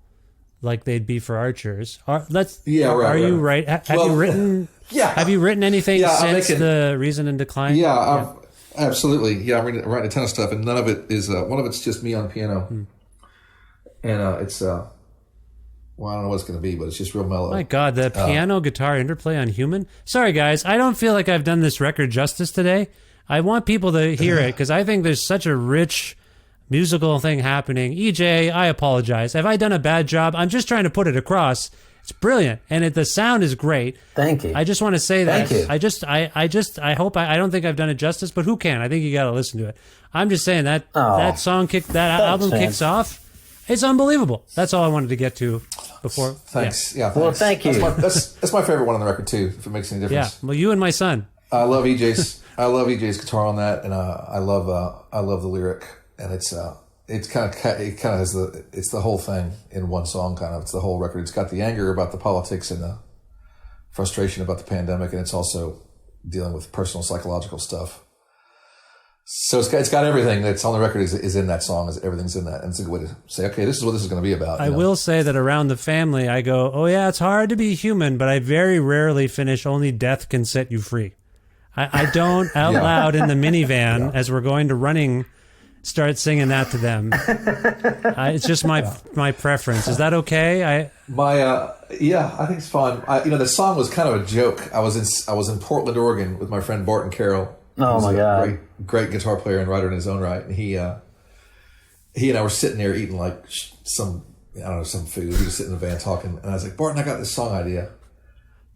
like they'd be for Archers. Are you right? Have you written? Yeah. Have you written anything since the Reason and Decline? Yeah, absolutely. Yeah, I'm writing a ton of stuff, and none of it is. One of it's just me on piano, and it's. Well, I don't know what it's going to be, but it's just real mellow. My God, the piano-guitar interplay on Human. Sorry, guys, I don't feel like I've done this record justice today. I want people to hear it because I think there's such a rich musical thing happening. EJ, I apologize. Have I done a bad job? I'm just trying to put it across It's brilliant, and the sound is great. Thank you. I just want to say that. Thank you. I hope I don't think I've done it justice, but who can? I think you got to listen to it. I'm just saying that album kicks off. It's unbelievable. That's all I wanted to get to before. Thanks. Yeah. Yeah. Well, thank you. That's my favorite one on the record too. If it makes any difference. Yeah. Well, you and my son. I love EJ's guitar on that, and I love the lyric, and it's kind of has it's the whole thing in one song. Kind of, it's the whole record. It's got the anger about the politics and the frustration about the pandemic, and it's also dealing with personal psychological stuff. So it's got everything that's on the record is in that song. Everything's in that, and it's a good way to say, okay, this is what this is going to be about. I will say that around the family, I go, oh yeah, it's hard to be human, but I very rarely finish "Only Death Can Set You Free." I don't out loud in the minivan as we're going to running start singing that to them. It's just my preference. Is that okay? I think it's fun. The song was kind of a joke. I was in Portland, Oregon with my friend Barton Carroll. Oh my God. Great guitar player and writer in his own right. And he and I were sitting there eating like some food. We were sitting in the van talking, and I was like, Barton, I got this song idea.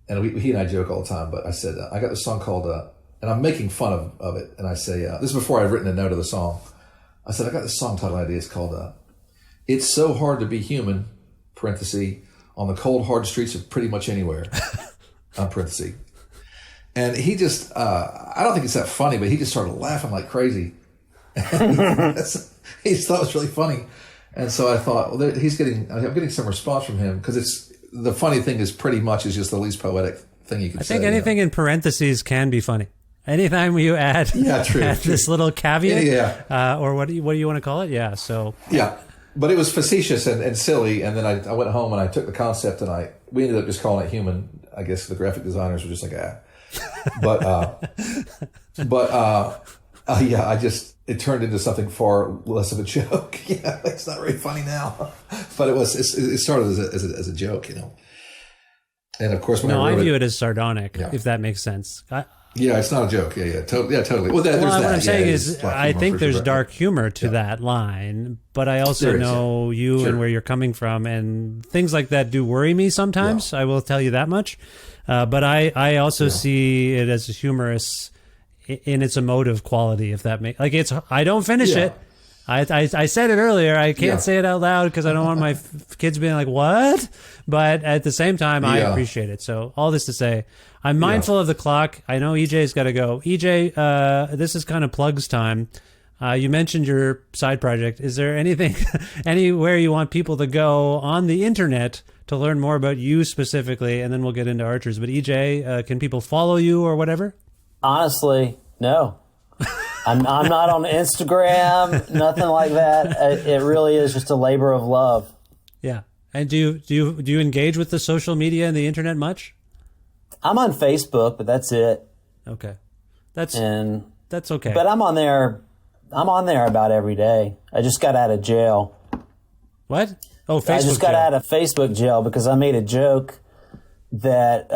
And he and I joke all the time, but I said, I got this song called, and I'm making fun of it. And I say, this is before I'd written a note of the song. I said, I got this song title idea. It's called, It's So Hard to Be Human, parenthesis, on the cold, hard streets of pretty much anywhere, parenthesis. And he just, I don't think it's that funny, but he just started laughing like crazy. He just thought it was really funny. And so I thought, well, I'm getting some response from him, because the funny thing is pretty much is just the least poetic thing you can say. I think anything in parentheses can be funny. Anytime you add, true. This little caveat, yeah. Or what do you want to call it? Yeah, so. Yeah, but it was facetious and silly, and then I went home and I took the concept and we ended up just calling it Human. I guess the graphic designers were just like, it turned into something far less of a joke. Yeah, it's not very funny now, but it started as a joke, And of course, I view it as sardonic, if that makes sense. It's not a joke. Yeah, totally. Well, there's that. What I'm saying is, I think there's dark humor to that line, but I also know you and where you're coming from, and things like that do worry me sometimes. I will tell you that much. But I also see it as humorous in its emotive quality, if that makes I don't finish it. I said it earlier. I can't say it out loud because I don't want my kids being like, what? But at the same time, I appreciate it. So all this to say, I'm mindful of the clock. I know EJ's got to go. EJ, this is kind of plugs time. You mentioned your side project. Is there anything, anywhere you want people to go on the internet to learn more about you specifically? And then we'll get into Archers. But EJ, can people follow you or whatever? Honestly, no. I'm not on Instagram, nothing like that. It really is just a labor of love. Yeah. And do you engage with the social media and the internet much? I'm on Facebook, but that's it. Okay. That's okay. But I'm on there about every day. I just got out of jail. What? Oh, Facebook. I just got out of Facebook jail because I made a joke that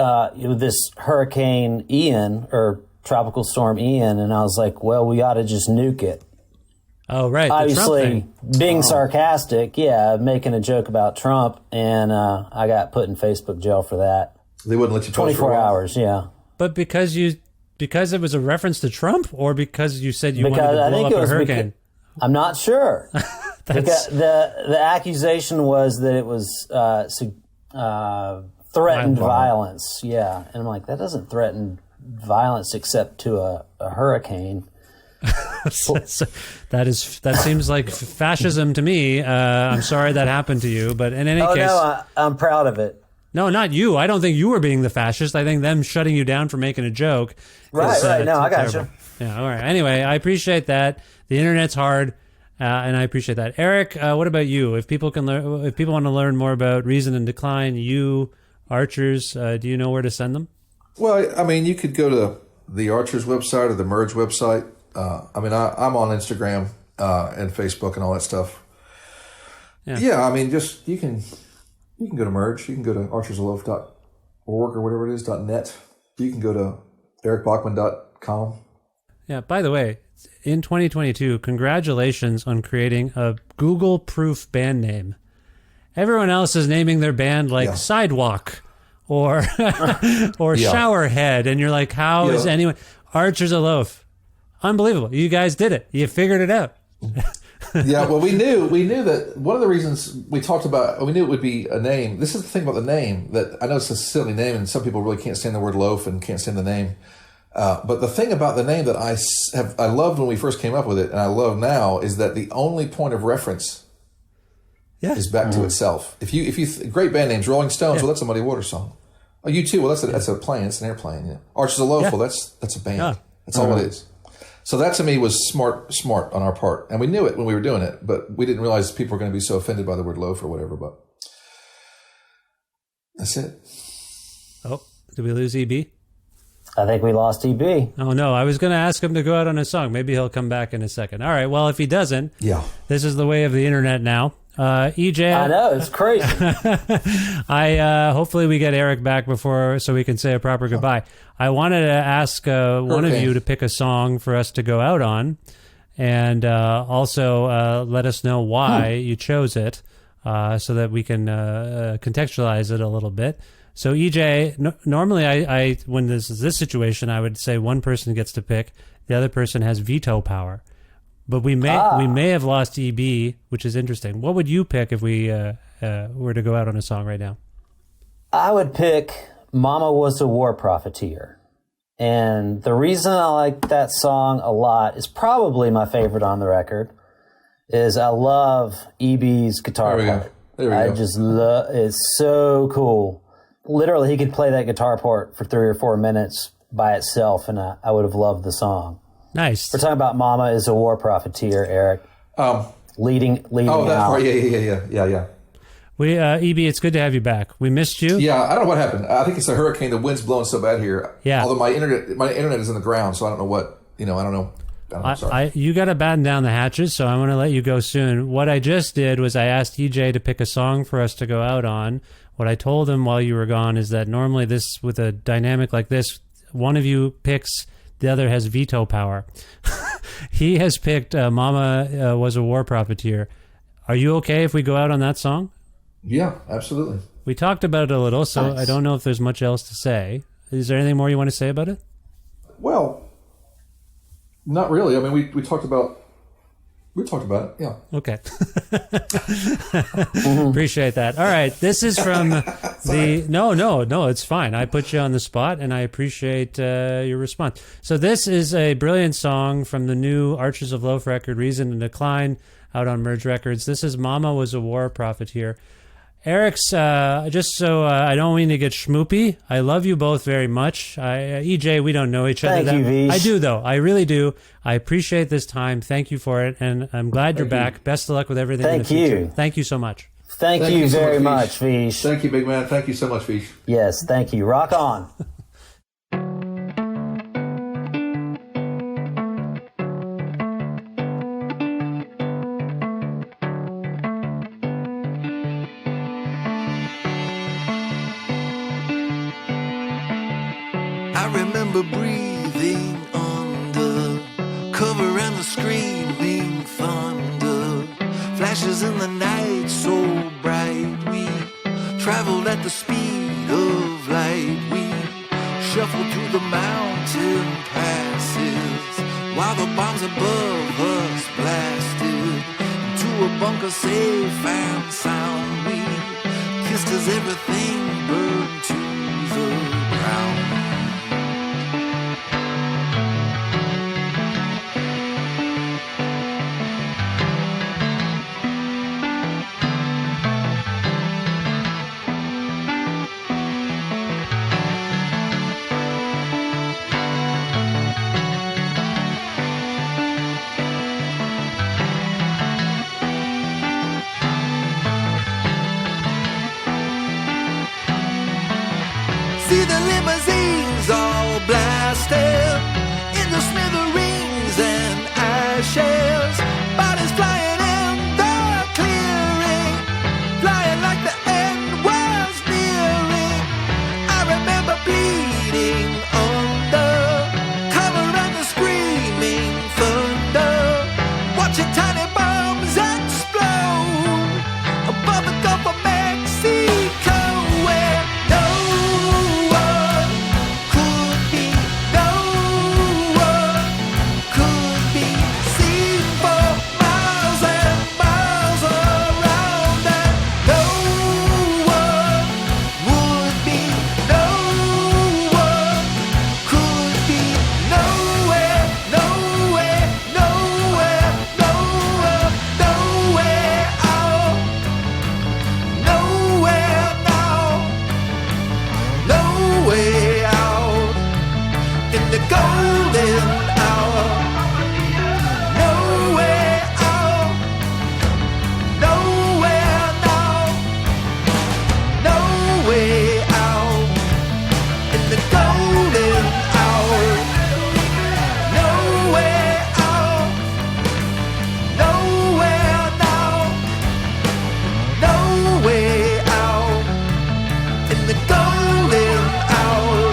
this Hurricane Ian or Tropical Storm Ian, and I was like, well, we ought to just nuke it. Oh, right. Obviously, being sarcastic, making a joke about Trump, and I got put in Facebook jail for that. They wouldn't let you 24 hours, yeah. But because it was a reference to Trump, or because you said you wanted to blow up a hurricane? I'm not sure. Because the accusation was that it was threatened violence. Yeah, and I'm like, that doesn't threaten violence except to a hurricane. That seems like fascism to me. I'm sorry that happened to you, but in any case, no, I'm proud of it. No, not you. I don't think you were being the fascist. I think them shutting you down for making a joke. Right. No, I got you. Yeah. All right. Anyway, I appreciate that. The internet's hard, and I appreciate that. Eric, what about you? If people want to learn more about Reason and Decline, you, Archers, do you know where to send them? Well, I mean, you could go to the Archers website or the Merge website. I'm on Instagram and Facebook and all that stuff. Yeah. I mean, just you can go to Merge. You can go to archersloaf.org or whatever it is, .net. You can go to ericbachman.com. Yeah, by the way, in 2022, congratulations on creating a Google-proof band name. Everyone else is naming their band like Sidewalk or Showerhead, and you're like, how is anyone? Archers of Loaf, unbelievable! You guys did it. You figured it out. Yeah, well, we knew that one of the reasons we talked about, we knew it would be a name. This is the thing about the name, that I know it's a silly name, and some people really can't stand the word loaf and can't stand the name. But the thing about the name that I loved when we first came up with it, and I love now, is that the only point of reference is back to itself. If you great band names, Rolling Stones, well, that's a Muddy Waters song. Oh, U2, well, that's a plane, it's an airplane. Yeah. Archers of Loaf, well, that's a band. Yeah. That's all it is. So that to me was smart on our part. And we knew it when we were doing it, but we didn't realize people were going to be so offended by the word loaf or whatever, but that's it. Oh, did we lose EB? I think we lost EB. Oh, no. I was going to ask him to go out on a song. Maybe he'll come back in a second. All right. Well, if he doesn't, this is the way of the internet now. EJ, I know, it's crazy. Hopefully we get Eric back so we can say a proper goodbye. I wanted to ask one of you to pick a song for us to go out on, and also let us know why you chose it, so that we can contextualize it a little bit. So EJ, normally I when this is this situation, I would say one person gets to pick, the other person has veto power. But we may have lost EB, which is interesting. What would you pick if we were to go out on a song right now? I would pick Mama Was a War Profiteer. And the reason I like that song a lot is probably my favorite on the record, is I love EB's guitar part. There we go. I just love it's so cool. Literally, he could play that guitar part for 3 or 4 minutes by itself, and I would have loved the song. Nice. We're talking about Mama is a War Profiteer, Eric. Leading oh, that out. part. Yeah. We EB, it's good to have you back. We missed you. Yeah, I don't know what happened. I think it's a hurricane. The wind's blowing so bad here. Yeah. Although my internet is in the ground, so I don't know what, I don't know. Sorry. You got to batten down the hatches, so I'm going to let you go soon. What I just did was I asked EJ to pick a song for us to go out on. What I told him while you were gone is that normally with a dynamic like this, one of you picks, the other has veto power. He has picked Mama Was a War Profiteer. Are you okay if we go out on that song? Yeah, absolutely. We talked about it a little, so nice. I don't know if there's much else to say. Is there anything more you want to say about it? Well, not really. I mean, we talked about it, yeah. Okay. Appreciate that. All right, this is from No, it's fine. I put you on the spot, and I appreciate your response. So this is a brilliant song from the new Archers of Loaf record, Reason and Decline, out on Merge Records. This is Mama Was a War Profiteer. Eric's, just so I don't mean to get schmoopy, I love you both very much. EJ, we don't know each other. Thank you, Vish. I do, though. I really do. I appreciate this time. Thank you for it, and I'm glad you're back. Best of luck with everything in the future. Thank you so much. Thank you very much, Vish. Thank you, big man. Thank you so much, Vish. Yes, thank you. Rock on. I remember breathing under cover and the screaming thunder, flashes in the night so bright. We traveled at the speed of light. We shuffled through the mountain passes while the bombs above us blasted into a bunker safe and sound. We kissed as everything burned to the ground. See the limousines all blasted into smithereens and ashes. Bodies flying in the clearing, flying like the end was nearing. I remember bleeding under cover and the screaming thunder, watching tiny bombs explode above the Gulf of Mexico. in the golden hour. No way out, nowhere now, no way out. In the golden hour, no way out, nowhere now, no way out. In the golden hour,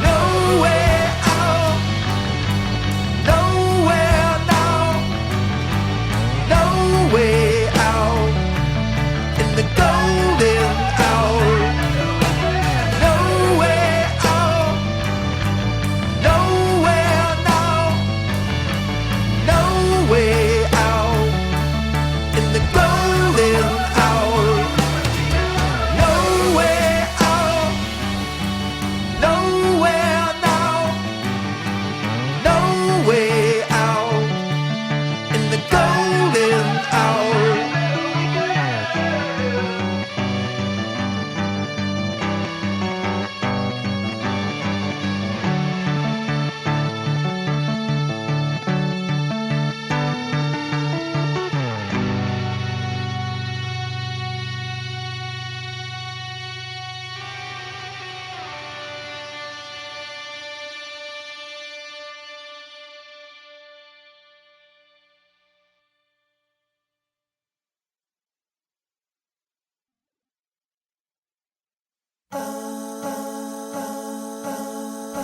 no way out, nowhere now, no way out. In the golden hour, no way out, nowhere now, no way out. In the golden hour, no way out, nowhere now, no way out. In the golden hour.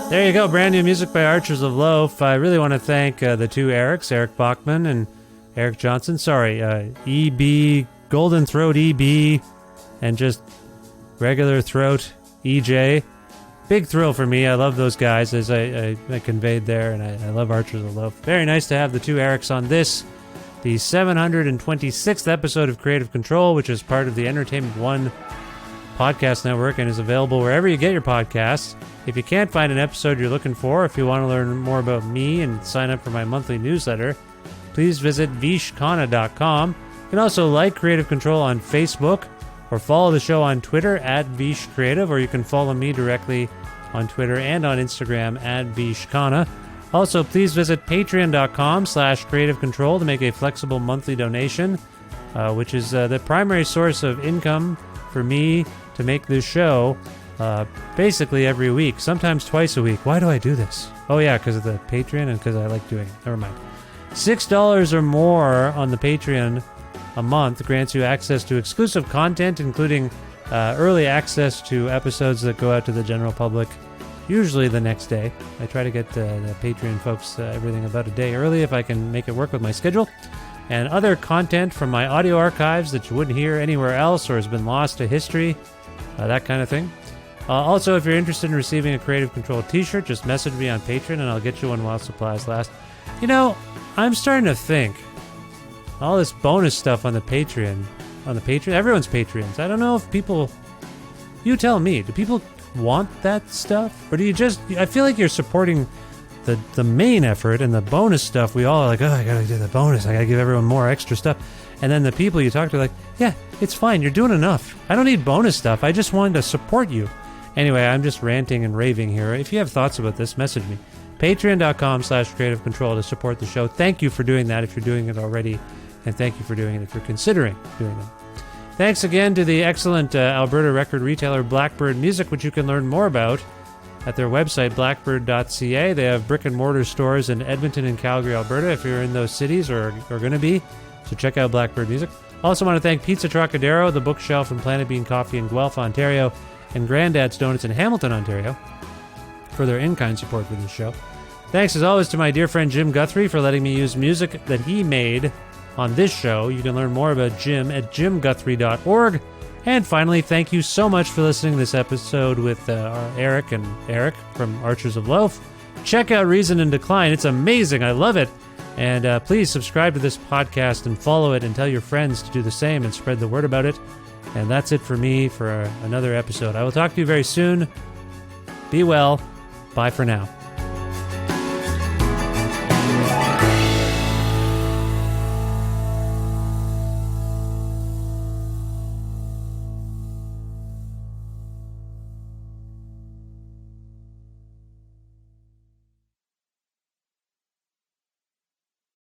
There you go, brand new music by Archers of Loaf. I really want to thank the two Erics, Eric Bachman and Eric Johnson. Sorry, EB, Golden Throat EB, and just regular throat EJ. Big thrill for me. I love those guys, as I conveyed there, and I love Archers of Loaf. Very nice to have the two Erics on this, the 726th episode of Creative Control, which is part of the Entertainment One podcast network and is available wherever you get your podcasts. If you can't find an episode you're looking for, if you want to learn more about me and sign up for my monthly newsletter, please visit vishkhanna.com. You can also like Creative Control on Facebook or follow the show on Twitter at vishcreative, or you can follow me directly on Twitter and on Instagram at vishkhanna. Also, please visit patreon.com/Creative Control to make a flexible monthly donation, which is the primary source of income for me to make this show basically every week, sometimes twice a week. Why do I do this? Oh yeah, because of the Patreon and because I like doing it. Never mind. $6 or more on the Patreon a month grants you access to exclusive content, including early access to episodes that go out to the general public, usually the next day. I try to get the Patreon folks everything about a day early if I can make it work with my schedule. And other content from my audio archives that you wouldn't hear anywhere else or has been lost to history, that kind of thing. Also, if you're interested in receiving a Creative Control t-shirt, just message me on Patreon and I'll get you one while supplies last. You know, I'm starting to think all this bonus stuff on the Patreon, everyone's Patreons. I don't know if people, you tell me, do people want that stuff? Or do you just, I feel like you're supporting the main effort, and the bonus stuff, we all are like, oh, I gotta do the bonus, I gotta give everyone more extra stuff. And then the people you talk to are like, yeah, it's fine, you're doing enough. I don't need bonus stuff, I just wanted to support you. Anyway, I'm just ranting and raving here. If you have thoughts about this, message me. Patreon.com/Creative Control to support the show. Thank you for doing that if you're doing it already, and thank you for doing it if you're considering doing it. Thanks again to the excellent Alberta record retailer Blackbird Music, which you can learn more about at their website, blackbird.ca. They have brick and mortar stores in Edmonton and Calgary, Alberta, if you're in those cities or are going to be. So check out Blackbird Music. Also want to thank Pizza Trocadero, The Bookshelf, and Planet Bean Coffee in Guelph, Ontario, and Grandad's Donuts in Hamilton, Ontario, for their in-kind support for this show. Thanks as always to my dear friend Jim Guthrie for letting me use music that he made on this show. You can learn more about Jim at jimguthrie.org. And finally, thank you so much for listening to this episode with Eric from Archers of Loaf. Check out Reason and Decline. It's amazing. I love it. And please subscribe to this podcast and follow it and tell your friends to do the same and spread the word about it. And that's it for me for another episode. I will talk to you very soon. Be well. Bye for now.